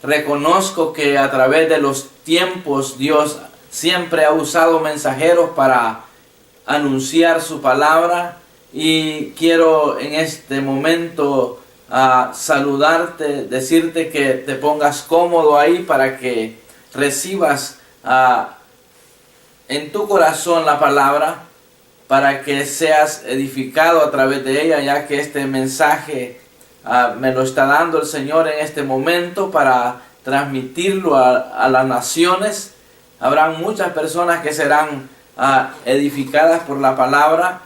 reconozco que a través de los tiempos Dios siempre ha usado mensajeros para anunciar su palabra, y quiero en este momento saludarte, decirte que te pongas cómodo ahí para que recibas en tu corazón la palabra, para que seas edificado a través de ella, ya que este mensaje me lo está dando el Señor en este momento para transmitirlo a las naciones. Habrán muchas personas que serán edificadas por la palabra,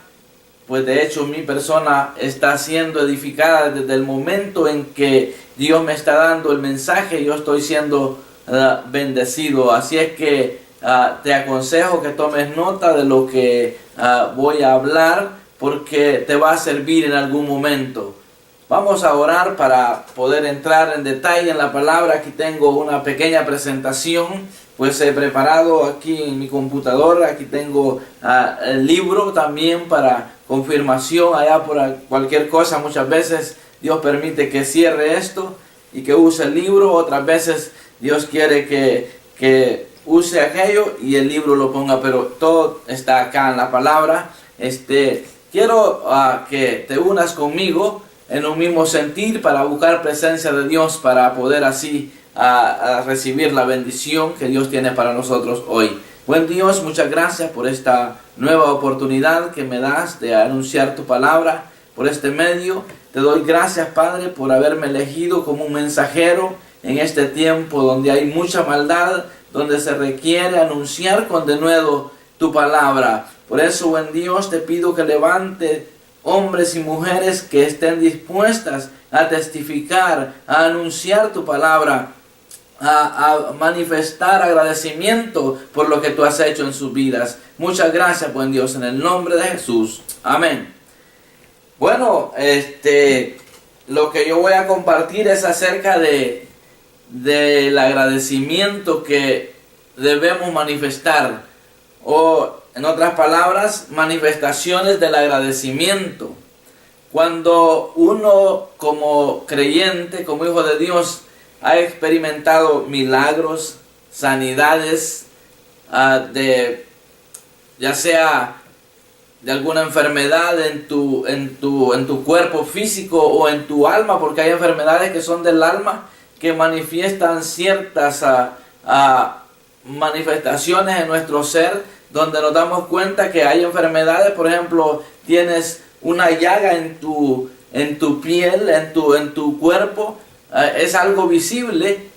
pues de hecho mi persona está siendo edificada desde el momento en que Dios me está dando el mensaje. Yo estoy siendo bendecido, así es que te aconsejo que tomes nota de lo que voy a hablar, porque te va a servir en algún momento. Vamos a orar para poder entrar en detalle en la palabra. Aquí tengo una pequeña presentación, pues he preparado aquí en mi computadora. Aquí tengo el libro también para confirmación, allá por cualquier cosa. Muchas veces Dios permite que cierre esto y que use el libro, otras veces Dios quiere que use aquello y el libro lo ponga, pero todo está acá en la palabra. Quiero que te unas conmigo en un mismo sentir para buscar presencia de Dios, para poder así recibir la bendición que Dios tiene para nosotros hoy. Buen Dios, muchas gracias por esta nueva oportunidad que me das de anunciar tu palabra por este medio. Te doy gracias, Padre, por haberme elegido como un mensajero en este tiempo donde hay mucha maldad, donde se requiere anunciar con denuedo tu palabra. Por eso, buen Dios, te pido que levante hombres y mujeres que estén dispuestas a testificar, a anunciar tu palabra, a manifestar agradecimiento por lo que tú has hecho en sus vidas. Muchas gracias, buen Dios, en el nombre de Jesús. Amén. Bueno, lo que yo voy a compartir es acerca del agradecimiento que debemos manifestar, o en otras palabras, manifestaciones del agradecimiento. Cuando uno como creyente, como hijo de Dios, ha experimentado milagros, sanidades, ya sea de alguna enfermedad en tu cuerpo físico o en tu alma, porque hay enfermedades que son del alma, que manifiestan ciertas manifestaciones en nuestro ser, donde nos damos cuenta que hay enfermedades. Por ejemplo, tienes una llaga en tu piel, en tu cuerpo, es algo visible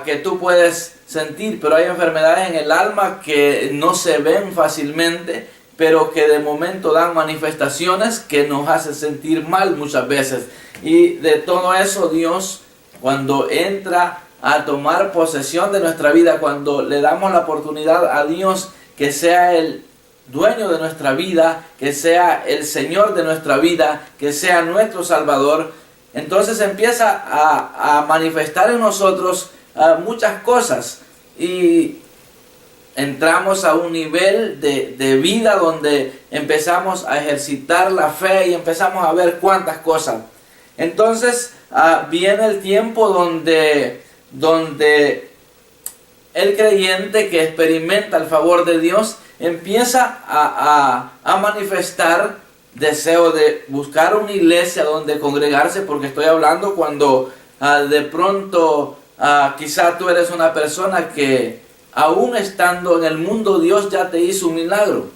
que tú puedes sentir, pero hay enfermedades en el alma que no se ven fácilmente, pero que de momento dan manifestaciones que nos hacen sentir mal muchas veces. Y de todo eso Dios, cuando entra a tomar posesión de nuestra vida, cuando le damos la oportunidad a Dios que sea el dueño de nuestra vida, que sea el Señor de nuestra vida, que sea nuestro Salvador, entonces empieza a manifestar en nosotros muchas cosas, y entramos a un nivel de vida donde empezamos a ejercitar la fe y empezamos a ver cuántas cosas. Entonces viene el tiempo donde el creyente que experimenta el favor de Dios empieza a manifestar deseo de buscar una iglesia donde congregarse, porque estoy hablando cuando de pronto quizá tú eres una persona que aún estando en el mundo Dios ya te hizo un milagro,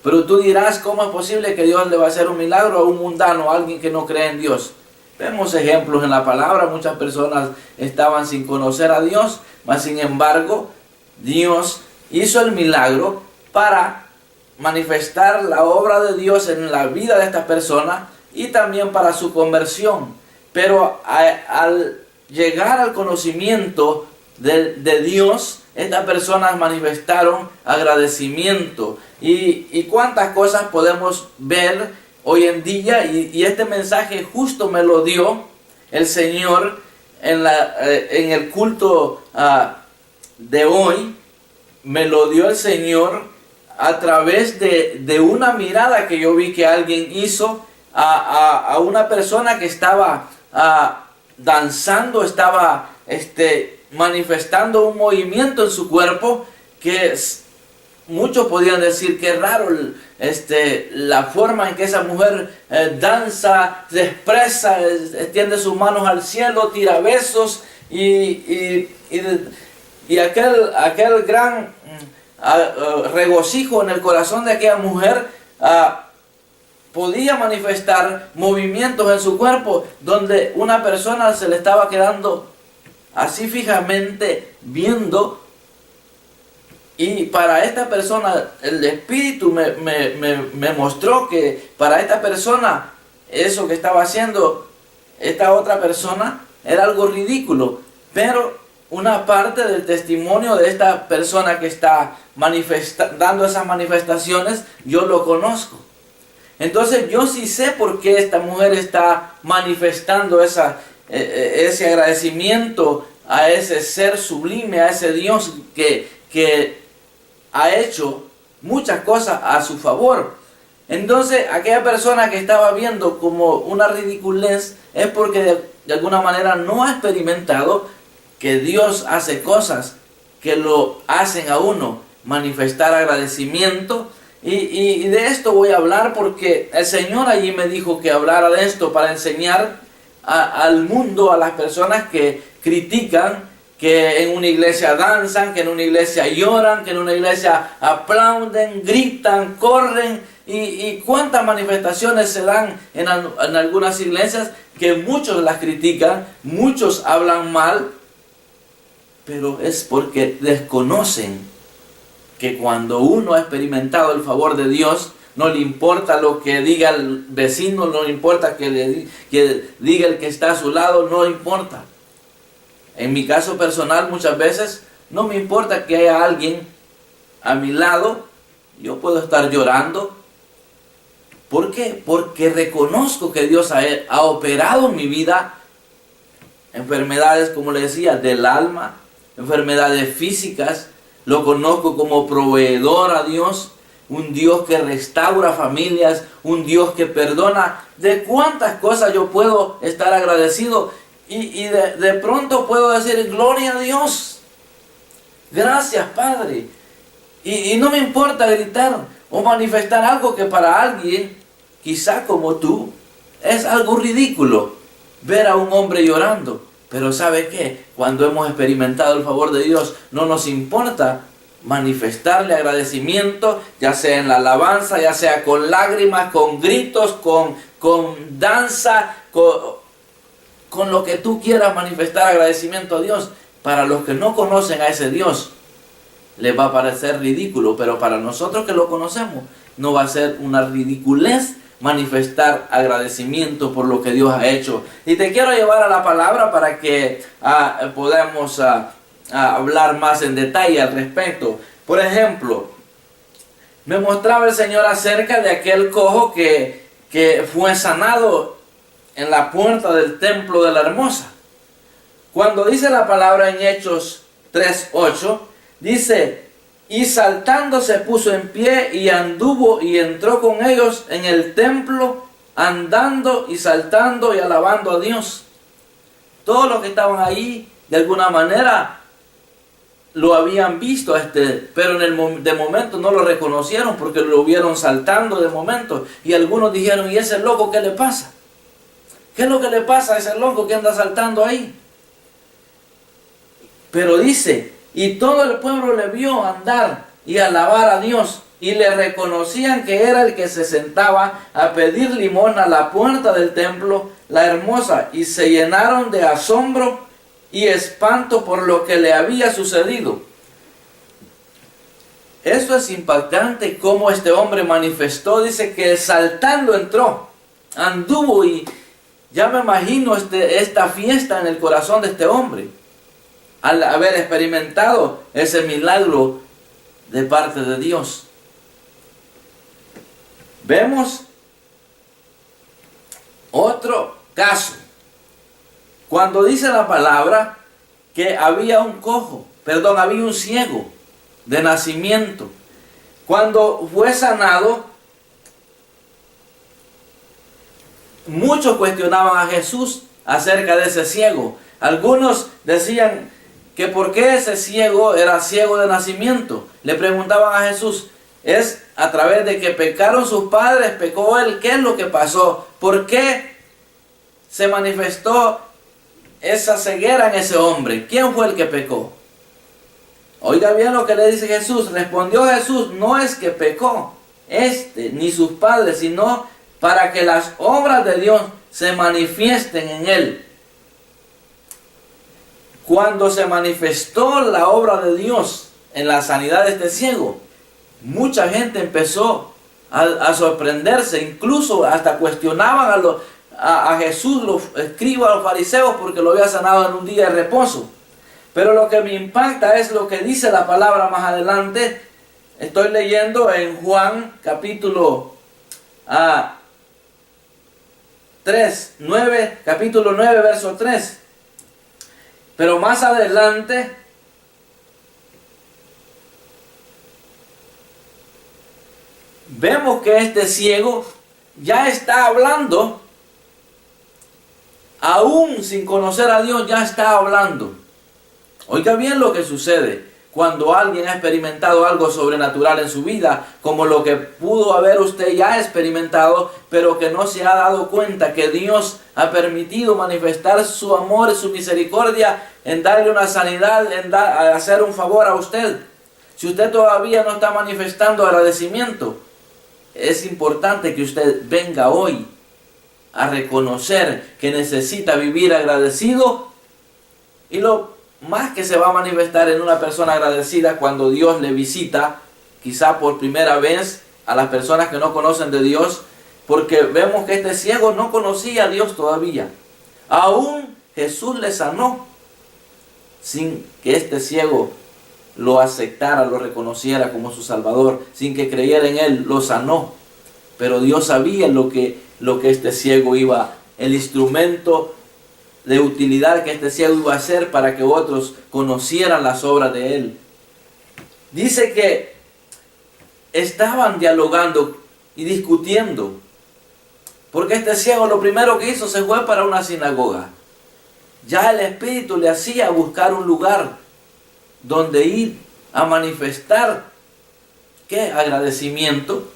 pero tú dirás, ¿cómo es posible que Dios le va a hacer un milagro a un mundano, a alguien que no cree en Dios? Vemos ejemplos en la palabra. Muchas personas estaban sin conocer a Dios, mas sin embargo Dios hizo el milagro para manifestar la obra de Dios en la vida de esta persona y también para su conversión. Pero al llegar al conocimiento de Dios, estas personas manifestaron agradecimiento. Y cuántas cosas podemos ver hoy en día, y este mensaje justo me lo dio el Señor en el culto de hoy. Me lo dio el Señor a través de una mirada que yo vi que alguien hizo a una persona que estaba danzando, estaba manifestando un movimiento en su cuerpo que muchos podían decir que es raro la forma en que esa mujer danza, se expresa, extiende sus manos al cielo, tira besos y aquel gran regocijo en el corazón de aquella mujer podía manifestar movimientos en su cuerpo donde una persona se le estaba quedando así fijamente viendo. Y para esta persona, el Espíritu me mostró que para esta persona, eso que estaba haciendo esta otra persona era algo ridículo. Pero una parte del testimonio de esta persona que está dando esas manifestaciones, yo lo conozco. Entonces yo sí sé por qué esta mujer está manifestando ese agradecimiento a ese ser sublime, a ese Dios que ha hecho muchas cosas a su favor. Entonces aquella persona que estaba viendo como una ridiculez es porque de alguna manera no ha experimentado que Dios hace cosas que lo hacen a uno manifestar agradecimiento. Y de esto voy a hablar porque el Señor allí me dijo que hablara de esto para enseñar al mundo, a las personas que critican que en una iglesia danzan, que en una iglesia lloran, que en una iglesia aplauden, gritan, corren, y cuántas manifestaciones se dan en algunas iglesias que muchos las critican, muchos hablan mal, pero es porque desconocen que cuando uno ha experimentado el favor de Dios, no le importa lo que diga el vecino, no le importa que diga el que está a su lado, no le importa. En mi caso personal, muchas veces no me importa que haya alguien a mi lado, yo puedo estar llorando. ¿Por qué? Porque reconozco que Dios ha operado en mi vida enfermedades, como le decía, del alma, enfermedades físicas. Lo conozco como proveedor a Dios, un Dios que restaura familias, un Dios que perdona. De cuántas cosas yo puedo estar agradecido. Y de pronto puedo decir, gloria a Dios, gracias Padre. Y no me importa gritar o manifestar algo que para alguien, quizá como tú, es algo ridículo. Ver a un hombre llorando. Pero ¿sabe qué? Cuando hemos experimentado el favor de Dios, no nos importa manifestarle agradecimiento, ya sea en la alabanza, ya sea con lágrimas, con gritos, con danza, con lo que tú quieras manifestar agradecimiento a Dios. Para los que no conocen a ese Dios, les va a parecer ridículo, pero para nosotros que lo conocemos, no va a ser una ridiculez manifestar agradecimiento por lo que Dios ha hecho. Y te quiero llevar a la palabra para que podamos hablar más en detalle al respecto. Por ejemplo, me mostraba el Señor acerca de aquel cojo que fue sanado en la puerta del templo de la Hermosa. Cuando dice la palabra en Hechos 3:8, dice: y saltando se puso en pie y anduvo y entró con ellos en el templo, andando y saltando y alabando a Dios. Todos los que estaban ahí, de alguna manera, lo habían visto, pero de momento no lo reconocieron porque lo vieron saltando de momento. Y algunos dijeron: ¿y ese loco qué le pasa? ¿Qué es lo que le pasa a ese loco que anda saltando ahí? Pero dice: y todo el pueblo le vio andar y alabar a Dios, y le reconocían que era el que se sentaba a pedir limosna a la puerta del templo, la Hermosa, y se llenaron de asombro y espanto por lo que le había sucedido. Esto es impactante cómo este hombre manifestó. Dice que saltando entró, anduvo, y ya me imagino esta fiesta en el corazón de este hombre al haber experimentado ese milagro de parte de Dios. Vemos otro caso. Cuando dice la palabra que había había un ciego de nacimiento. Cuando fue sanado, muchos cuestionaban a Jesús acerca de ese ciego. Algunos decían que por qué ese ciego era ciego de nacimiento. Le preguntaban a Jesús, ¿es a través de que pecaron sus padres, pecó él? ¿Qué es lo que pasó? ¿Por qué se manifestó esa ceguera en ese hombre? ¿Quién fue el que pecó? Oiga bien lo que le dice Jesús. Respondió Jesús, no es que pecó ni sus padres, sino para que las obras de Dios se manifiesten en él. Cuando se manifestó la obra de Dios en la sanidad de este ciego, mucha gente empezó a sorprenderse, incluso hasta cuestionaban a Jesús, los escribas, los fariseos, porque lo había sanado en un día de reposo. Pero lo que me impacta es lo que dice la palabra más adelante. Estoy leyendo en Juan capítulo 9, capítulo 9, verso 3. Pero más adelante vemos que este ciego ya está hablando, aún sin conocer a Dios, ya está hablando. Oiga bien lo que sucede cuando alguien ha experimentado algo sobrenatural en su vida, como lo que pudo haber usted ya experimentado, pero que no se ha dado cuenta que Dios ha permitido manifestar su amor y su misericordia en darle una sanidad, en hacer un favor a usted. Si usted todavía no está manifestando agradecimiento, es importante que usted venga hoy a reconocer que necesita vivir agradecido, y lo más que se va a manifestar en una persona agradecida cuando Dios le visita, quizá por primera vez, a las personas que no conocen de Dios, porque vemos que este ciego no conocía a Dios todavía. Aún Jesús le sanó sin que este ciego lo aceptara, lo reconociera como su Salvador, sin que creyera en él, lo sanó. Pero Dios sabía lo que este ciego el instrumento de utilidad que este ciego iba a hacer para que otros conocieran las obras de él. Dice que estaban dialogando y discutiendo, porque este ciego lo primero que hizo se fue para una sinagoga. Ya el Espíritu le hacía buscar un lugar donde ir a manifestar, ¿qué? Agradecimiento,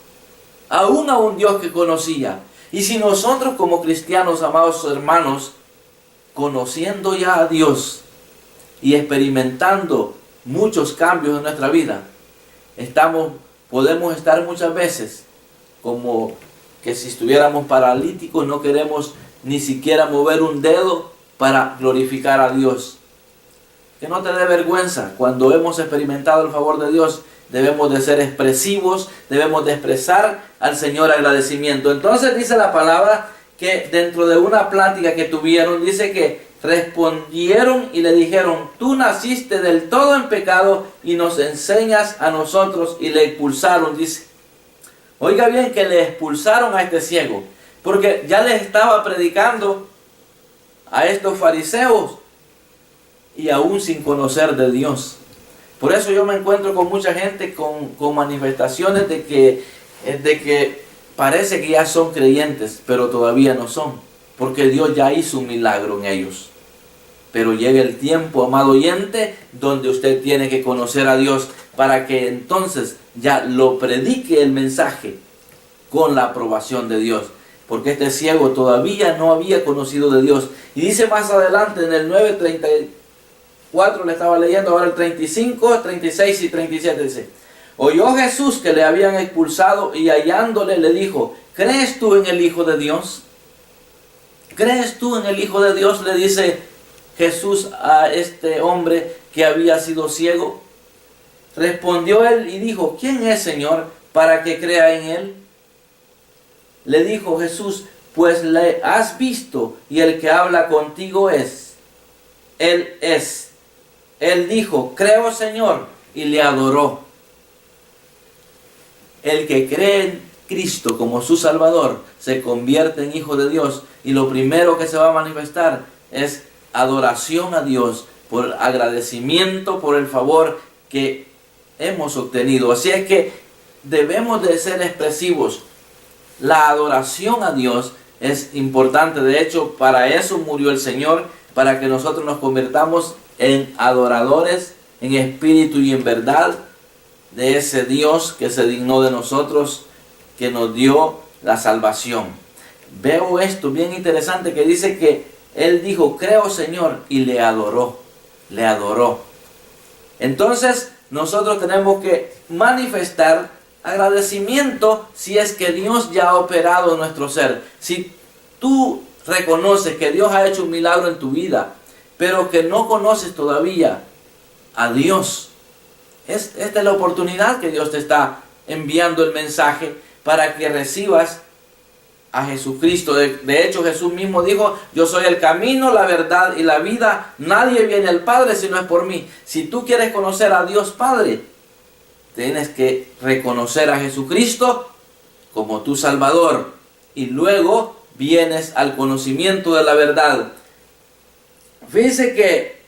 aún a un Dios que conocía. Y si nosotros como cristianos, amados hermanos, conociendo ya a Dios y experimentando muchos cambios en nuestra vida, podemos estar muchas veces como que si estuviéramos paralíticos, no queremos ni siquiera mover un dedo para glorificar a Dios. Que no te dé vergüenza. Cuando hemos experimentado el favor de Dios, debemos de ser expresivos, debemos de expresar al Señor agradecimiento. Entonces dice la palabra que dentro de una plática que tuvieron, dice que respondieron y le dijeron, tú naciste del todo en pecado y nos enseñas a nosotros, y le expulsaron, dice. Oiga bien que le expulsaron a este ciego, porque ya les estaba predicando a estos fariseos y aún sin conocer de Dios. Por eso yo me encuentro con mucha gente con manifestaciones de que parece que ya son creyentes, pero todavía no son, porque Dios ya hizo un milagro en ellos. Pero llega el tiempo, amado oyente, donde usted tiene que conocer a Dios para que entonces ya lo predique el mensaje con la aprobación de Dios. Porque este ciego todavía no había conocido de Dios. Y dice más adelante en el 9:34, le estaba leyendo, ahora el 35, 36 y 37 dice: oyó Jesús que le habían expulsado y hallándole le dijo: ¿crees tú en el Hijo de Dios? ¿Crees tú en el Hijo de Dios? Le dice Jesús a este hombre que había sido ciego. Respondió él y dijo: ¿quién es, Señor, para que crea en él? Le dijo Jesús: pues le has visto y el que habla contigo es. Él es. Él dijo: creo, Señor, y le adoró. El que cree en Cristo como su Salvador se convierte en hijo de Dios, y lo primero que se va a manifestar es adoración a Dios por agradecimiento por el favor que hemos obtenido. Así es que debemos de ser expresivos. La adoración a Dios es importante. De hecho, para eso murió el Señor, para que nosotros nos convirtamos en adoradores, en espíritu y en verdad, de ese Dios que se dignó de nosotros, que nos dio la salvación. Veo esto bien interesante que dice que él dijo, creo Señor, y le adoró, le adoró. Entonces nosotros tenemos que manifestar agradecimiento si es que Dios ya ha operado en nuestro ser. Si tú reconoces que Dios ha hecho un milagro en tu vida, pero que no conoces todavía a Dios, esta es la oportunidad que Dios te está enviando el mensaje para que recibas a Jesucristo. De hecho, Jesús mismo dijo, yo soy el camino, la verdad y la vida. Nadie viene al Padre si no es por mí. Si tú quieres conocer a Dios Padre, tienes que reconocer a Jesucristo como tu Salvador. Y luego vienes al conocimiento de la verdad. Fíjense que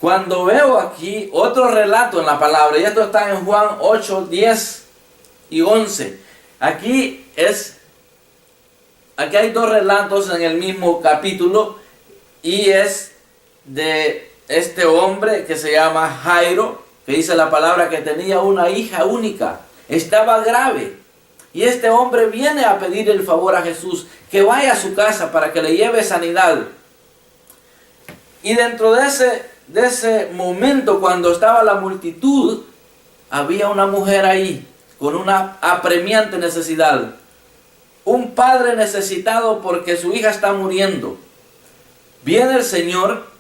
cuando veo aquí otro relato en la palabra, y esto está en Juan 8, 10 y 11. Aquí hay dos relatos en el mismo capítulo, y es de este hombre que se llama Jairo, que dice la palabra que tenía una hija única, estaba grave. Y este hombre viene a pedir el favor a Jesús, que vaya a su casa para que le lleve sanidad. Y dentro de ese momento, cuando estaba la multitud, había una mujer ahí con una apremiante necesidad. Un padre necesitado porque su hija está muriendo. Viene el Señor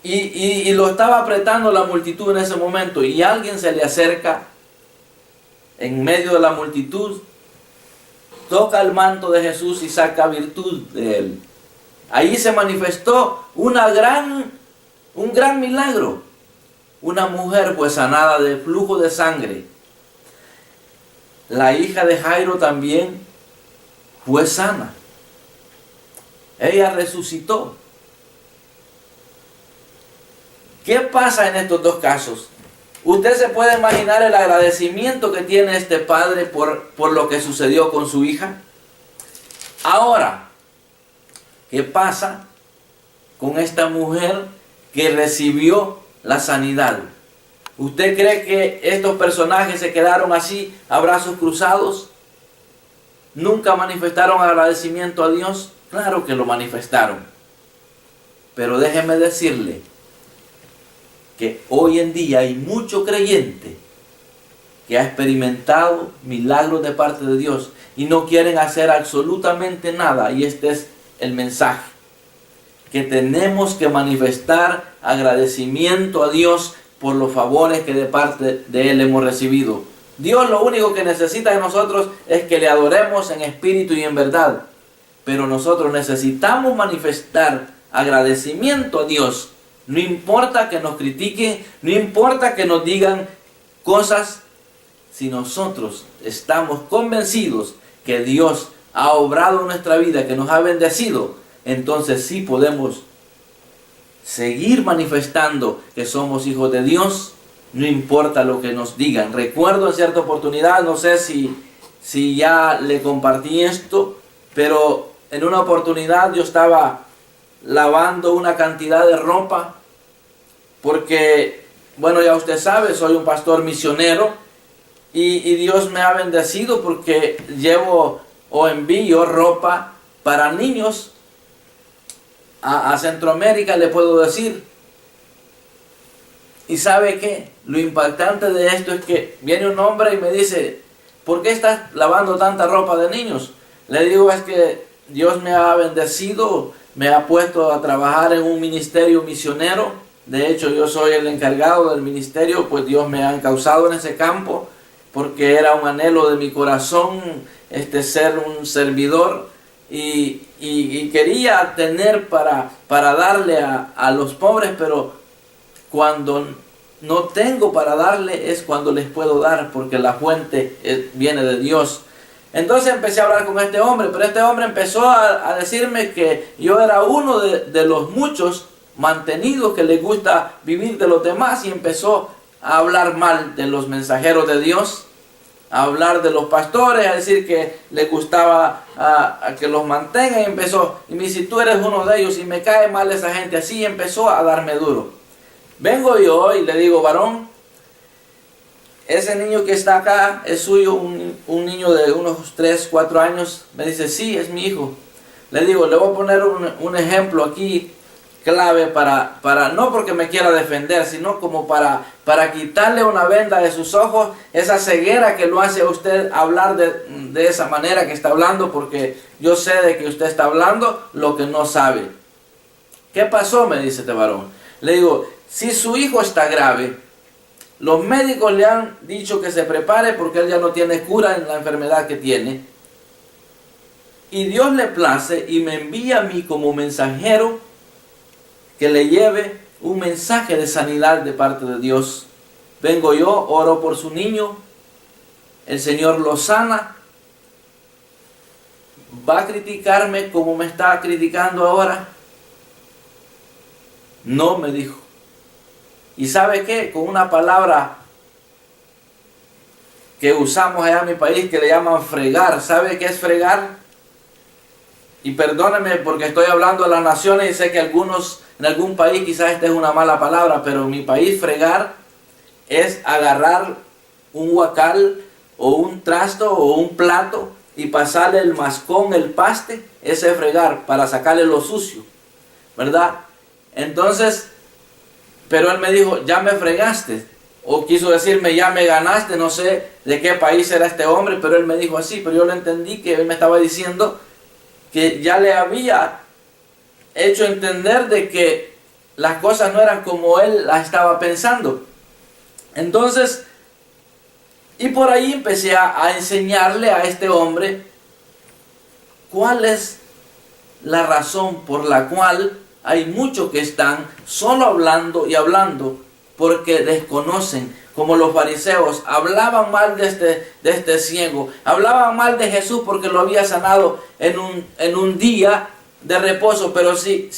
y lo estaba apretando la multitud en ese momento, y alguien se le acerca en medio de la multitud, toca el manto de Jesús y saca virtud de él. Ahí se manifestó un gran milagro. Una mujer fue sanada de flujo de sangre. La hija de Jairo también fue sana. Ella resucitó. ¿Qué pasa en estos dos casos? Usted se puede imaginar el agradecimiento que tiene este padre por lo que sucedió con su hija. Ahora, ¿qué pasa con esta mujer que recibió la sanidad? ¿Usted cree que estos personajes se quedaron así a brazos cruzados? ¿Nunca manifestaron agradecimiento a Dios? Claro que lo manifestaron. Pero déjeme decirle que hoy en día hay mucho creyente que ha experimentado milagros de parte de Dios y no quieren hacer absolutamente nada. Y este es el mensaje, que tenemos que manifestar agradecimiento a Dios por los favores que de parte de Él hemos recibido. Dios lo único que necesita de nosotros es que le adoremos en espíritu y en verdad. Pero nosotros necesitamos manifestar agradecimiento a Dios. No importa que nos critiquen, no importa que nos digan cosas, si nosotros estamos convencidos que Dios ha obrado en nuestra vida, que nos ha bendecido, entonces sí podemos seguir manifestando que somos hijos de Dios, no importa lo que nos digan. Recuerdo en cierta oportunidad, no sé si ya le compartí esto, pero en una oportunidad yo estaba lavando una cantidad de ropa, porque, bueno, ya usted sabe, soy un pastor misionero, y Dios me ha bendecido porque llevo o envío ropa para niños a Centroamérica, le puedo decir. Y ¿sabe qué? Lo impactante de esto es que viene un hombre y me dice, ¿por qué estás lavando tanta ropa de niños? Le digo, es que Dios me ha bendecido, me ha puesto a trabajar en un ministerio misionero. De hecho, yo soy el encargado del ministerio, pues Dios me ha encauzado en ese campo, porque era un anhelo de mi corazón ser un servidor, y quería tener para darle a los pobres, pero cuando no tengo para darle es cuando les puedo dar, porque la fuente viene de Dios. Entonces empecé a hablar con este hombre, pero este hombre empezó a decirme que yo era uno de los muchos mantenidos que les gusta vivir de los demás, y empezó a hablar mal de los mensajeros de Dios. a hablar de los pastores, a decir que le gustaba a que los mantengan, y empezó, y me dice, tú eres uno de ellos y me cae mal esa gente, así empezó a darme duro. Vengo yo y le digo, varón, ese niño que está acá es suyo, un niño de unos 3, 4 años. Me dice, sí, es mi hijo. Le digo, le voy a poner un ejemplo aquí clave para no porque me quiera defender, sino como para quitarle una venda de sus ojos, esa ceguera que lo hace a usted hablar de esa manera que está hablando, porque yo sé de que usted está hablando lo que no sabe. ¿Qué pasó? Me dice este varón. Le digo, si su hijo está grave, los médicos le han dicho que se prepare porque él ya no tiene cura en la enfermedad que tiene, y Dios le place y me envía a mí como mensajero que le lleve un mensaje de sanidad de parte de Dios. Vengo yo, oro por su niño, el Señor lo sana. ¿Va a criticarme como me está criticando ahora? No, me dijo. ¿Y sabe qué? Con una palabra que usamos allá en mi país que le llaman fregar. ¿Sabe qué es fregar? Y perdónenme porque estoy hablando a las naciones y sé que algunos en algún país quizás esta es una mala palabra, pero en mi país fregar es agarrar un huacal o un trasto o un plato y pasarle el mascón, el paste, ese es fregar, para sacarle lo sucio, ¿verdad? Entonces, pero él me dijo, ya me fregaste, o quiso decirme, ya me ganaste, no sé de qué país era este hombre, pero él me dijo así, pero yo lo entendí que él me estaba diciendo que ya le había hecho entender de que las cosas no eran como él las estaba pensando. Entonces, y por ahí empecé a enseñarle a este hombre cuál es la razón por la cual hay muchos que están solo hablando y hablando porque desconocen. Como los fariseos hablaban mal de este ciego, hablaban mal de Jesús porque lo había sanado en un día de reposo. Pero si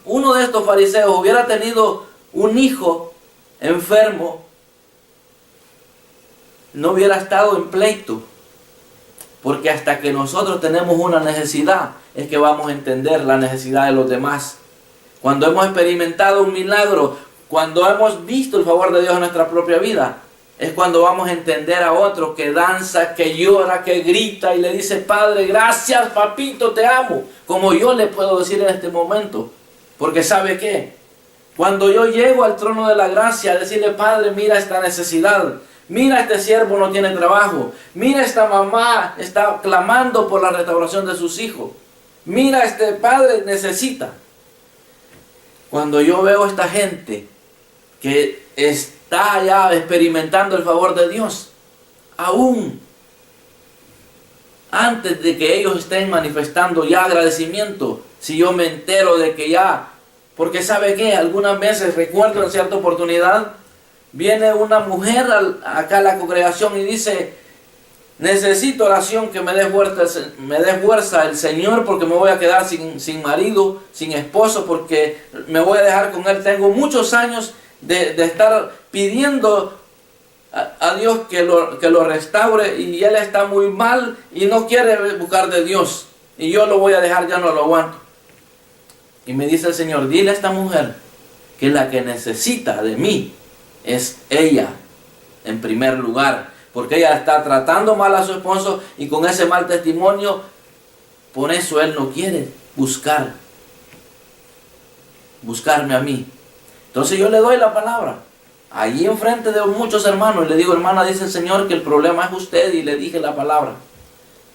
uno de estos fariseos hubiera tenido un hijo enfermo, no hubiera estado en pleito, porque hasta que nosotros tenemos una necesidad es que vamos a entender la necesidad de los demás. Cuando hemos experimentado un milagro, cuando hemos visto el favor de Dios en nuestra propia vida, es cuando vamos a entender a otro que danza, que llora, que grita y le dice, Padre, gracias, papito, te amo, como yo le puedo decir en este momento. Porque ¿sabe qué? Cuando yo llego al trono de la gracia a decirle, Padre, mira esta necesidad, mira este siervo no tiene trabajo, mira esta mamá está clamando por la restauración de sus hijos, mira este padre necesita. Cuando yo veo a esta gente que está ya experimentando el favor de Dios, aún antes de que ellos estén manifestando ya agradecimiento, si yo me entero de que ya, porque ¿sabe qué? Algunas veces, recuerdo en cierta oportunidad, viene una mujer acá a la congregación y dice, necesito oración que me dé fuerza el Señor porque me voy a quedar sin marido, sin esposo, porque me voy a dejar con él. Tengo muchos años de estar pidiendo a Dios que lo restaure y él está muy mal y no quiere buscar de Dios. Y yo lo voy a dejar, ya no lo aguanto. Y me dice el Señor, dile a esta mujer que la que necesita de mí es ella en primer lugar, porque ella está tratando mal a su esposo y con ese mal testimonio, por eso él no quiere buscarme a mí. Entonces yo le doy la palabra allí enfrente de muchos hermanos y le digo, hermana, dice el Señor que el problema es usted, y le dije la palabra.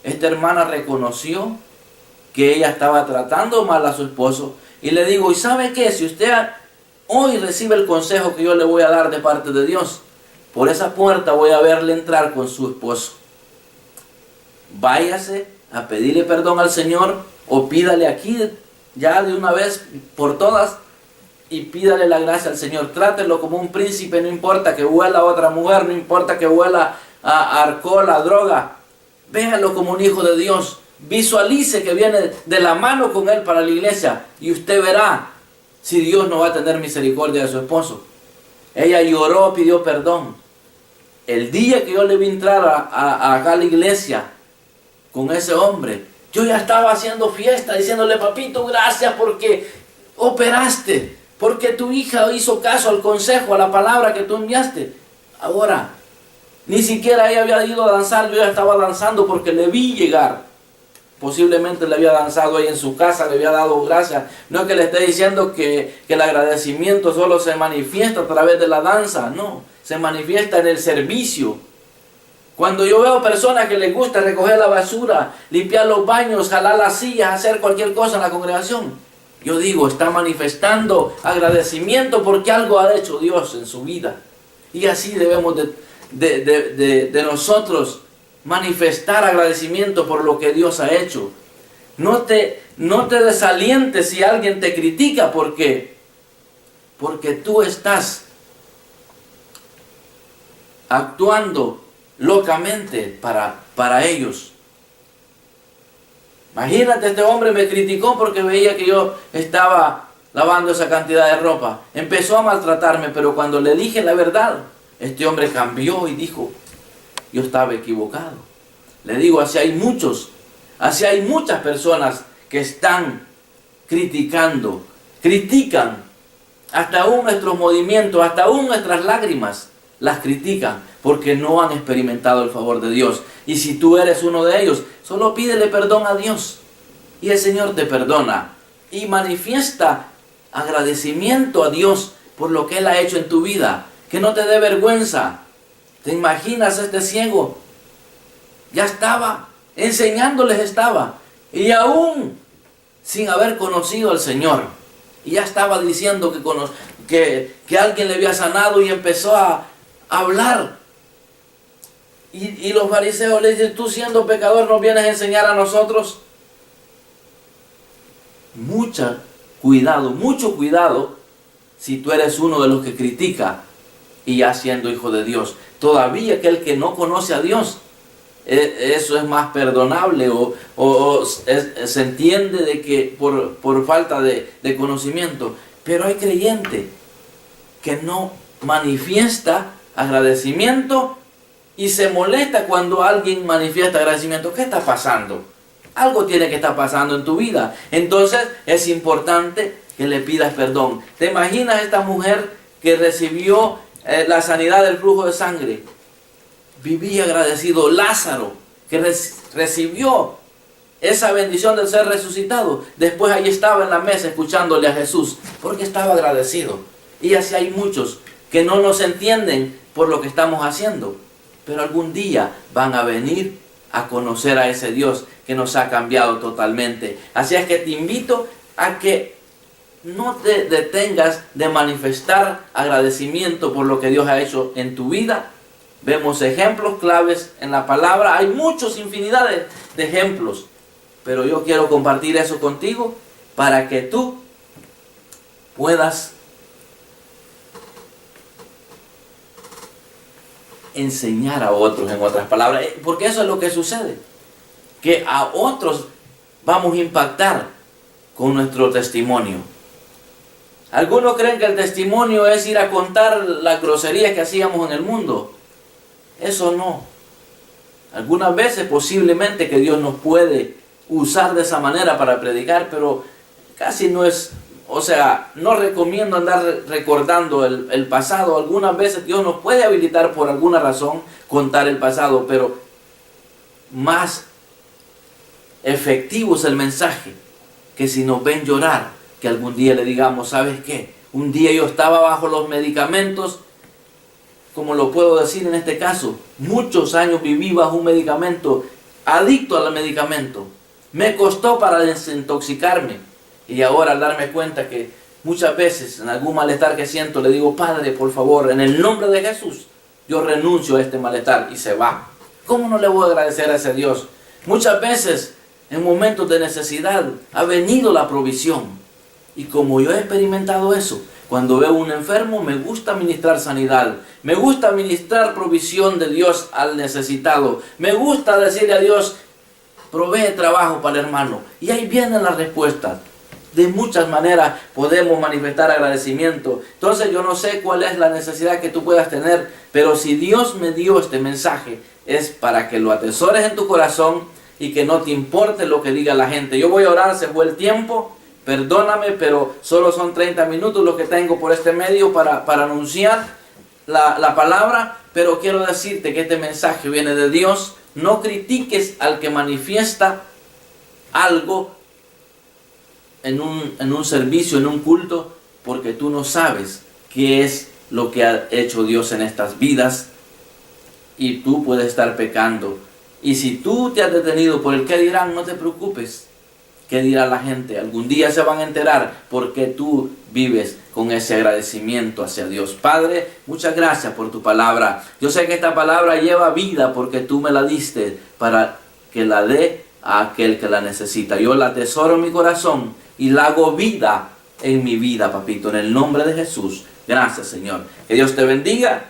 Esta hermana reconoció que ella estaba tratando mal a su esposo y le digo, ¿y sabe qué? Si usted hoy recibe el consejo que yo le voy a dar de parte de Dios, por esa puerta voy a verle entrar con su esposo. Váyase a pedirle perdón al Señor o pídale aquí ya de una vez por todas y pídale la gracia al Señor. Trátelo como un príncipe, no importa que huela a otra mujer, no importa que huela a alcohol, a droga. Véalo como un hijo de Dios. Visualice que viene de la mano con él para la iglesia y usted verá si Dios no va a tener misericordia de su esposo. Ella lloró, pidió perdón. el día que yo le vi entrar acá a la iglesia con ese hombre, yo ya estaba haciendo fiesta, diciéndole: papito, gracias porque operaste, porque tu hija hizo caso al consejo, a la palabra que tú enviaste. Ahora, ni siquiera ella había ido a danzar, yo ya estaba danzando porque le vi llegar. Posiblemente le había danzado ahí en su casa, le había dado gracias. No es que le esté diciendo que el agradecimiento solo se manifiesta a través de la danza, no, se manifiesta en el servicio. Cuando yo veo personas que les gusta recoger la basura, limpiar los baños, jalar las sillas, hacer cualquier cosa en la congregación, yo digo, está manifestando agradecimiento porque algo ha hecho Dios en su vida. Y así debemos de nosotros manifestar agradecimiento por lo que Dios ha hecho. No te desalientes si alguien te critica, porque tú estás actuando locamente para ellos. Imagínate, este hombre me criticó porque veía que yo estaba lavando esa cantidad de ropa. Empezó a maltratarme, pero cuando le dije la verdad, este hombre cambió y dijo: yo estaba equivocado. Le digo, así hay muchas personas que están critican hasta aún nuestros movimientos, hasta aún nuestras lágrimas, las critican porque no han experimentado el favor de Dios. Y si tú eres uno de ellos, solo pídele perdón a Dios y el Señor te perdona. Y manifiesta agradecimiento a Dios por lo que Él ha hecho en tu vida. Que no te dé vergüenza. ¿Te imaginas este ciego? Ya estaba, enseñándoles estaba. Y aún sin haber conocido al Señor. Y ya estaba diciendo que alguien le había sanado y empezó a hablar. Y los fariseos le dicen: tú siendo pecador nos vienes a enseñar a nosotros. Mucho cuidado si tú eres uno de los que critica y ya siendo hijo de Dios. Todavía aquel que no conoce a Dios, eso es más perdonable se entiende de que por falta de conocimiento. Pero hay creyente que no manifiesta agradecimiento y se molesta cuando alguien manifiesta agradecimiento. ¿Qué está pasando? Algo tiene que estar pasando en tu vida. Entonces es importante que le pidas perdón. ¿Te imaginas esta mujer que recibió la sanidad del flujo de sangre? Vivía agradecido. Lázaro, que recibió esa bendición de ser resucitado, después ahí estaba en la mesa escuchándole a Jesús, porque estaba agradecido. Y así hay muchos que no nos entienden por lo que estamos haciendo, pero algún día van a venir a conocer a ese Dios que nos ha cambiado totalmente. Así es que te invito a que no te detengas de manifestar agradecimiento por lo que Dios ha hecho en tu vida. Vemos ejemplos claves en la palabra. Hay muchos, infinidad de ejemplos. Pero yo quiero compartir eso contigo para que tú puedas enseñar a otros, en otras palabras. Porque eso es lo que sucede. Que a otros vamos a impactar con nuestro testimonio. Algunos creen que el testimonio es ir a contar las groserías que hacíamos en el mundo. Eso no. Algunas veces posiblemente que Dios nos puede usar de esa manera para predicar, pero casi no es, no recomiendo andar recordando el pasado. Algunas veces Dios nos puede habilitar por alguna razón contar el pasado, pero más efectivo es el mensaje que si nos ven llorar, que algún día le digamos: ¿sabes qué? Un día yo estaba bajo los medicamentos, como lo puedo decir en este caso, muchos años viví bajo un medicamento, adicto al medicamento. Me costó para desintoxicarme. Y ahora al darme cuenta que muchas veces en algún malestar que siento, le digo: Padre, por favor, en el nombre de Jesús, yo renuncio a este malestar, y se va. ¿Cómo no le voy a agradecer a ese Dios? Muchas veces en momentos de necesidad ha venido la provisión. Y como yo he experimentado eso, cuando veo un enfermo, me gusta ministrar sanidad. Me gusta ministrar provisión de Dios al necesitado. Me gusta decirle a Dios: provee trabajo para el hermano. Y ahí vienen las respuestas. De muchas maneras podemos manifestar agradecimiento. Entonces yo no sé cuál es la necesidad que tú puedas tener, pero si Dios me dio este mensaje, es para que lo atesores en tu corazón y que no te importe lo que diga la gente. Yo voy a orar, se fue el tiempo, perdóname, pero solo son 30 minutos lo que tengo por este medio para anunciar la palabra, pero quiero decirte que este mensaje viene de Dios. No critiques al que manifiesta algo en un servicio, en un culto, porque tú no sabes qué es lo que ha hecho Dios en estas vidas y tú puedes estar pecando. Y si tú te has detenido por el qué dirán, no te preocupes. ¿Qué dirá la gente? Algún día se van a enterar porque tú vives con ese agradecimiento hacia Dios. Padre, muchas gracias por tu palabra. Yo sé que esta palabra lleva vida porque tú me la diste para que la dé a aquel que la necesita. Yo la atesoro en mi corazón y la hago vida en mi vida, papito, en el nombre de Jesús. Gracias, Señor. Que Dios te bendiga